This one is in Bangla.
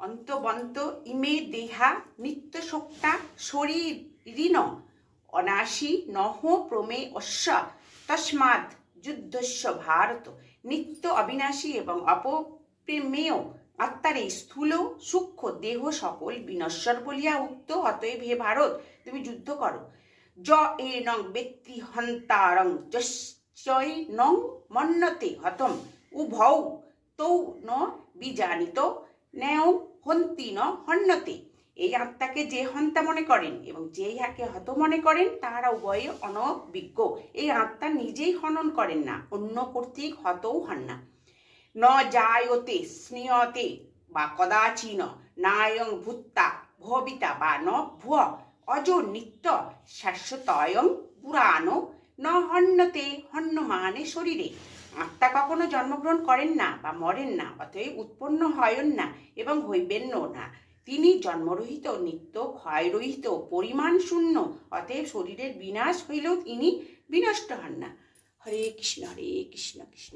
অন্তবন্ত ইমে দেহা নিত্য শক্তা শরীরিণ অনাশী নহ প্রমে অশ্ব তস্মাৎ যুদ্ধস্য ভারত। নিত্য অবিনাশী এবং অপপ্রেমেয় আত্মার এই স্থূল সূক্ষ্ম দেহ সকল বিনশ্বর বলিয়া উক্ত। অতএব হে ভারত, তুমি যুদ্ধ করো। য এনং ব্যক্তি হন্তারং যশ্চৈনং মন্যতে হতম উভৌ তৌ ন বিজানিত ন্যায় হন্তি ন হন্যতে। এই আত্মাকে যে হন্তা মনে করেন এবং যে ইহাকে হত মনে করেন তাহারা উভয়ে অনভিজ্ঞ। এই আত্মা নিজেই হনন করেন না, অন্য কর্তৃক হতও হন না। ন জায়তে স্নেয়তে বা কদাচিন নায়ং ভূত্তা ভবিতা বা ন ভুয় অজ নিত্য শাশ্বতয়ং পুরাণ ন হন্যতে হন্যমানে শরীরে। আত্মা কখনো জন্মগ্রহণ করেন না বা মরেন না, অতএব উৎপন্ন হয়েন না এবং হইবেনও না। তিনি জন্মরহিত, নিত্য, ক্ষয়রহিত, পরিমাণ শূন্য। অতএব শরীরের বিনাশ হইলেও তিনি বিনষ্ট হন না। হরে কৃষ্ণ কৃষ্ণ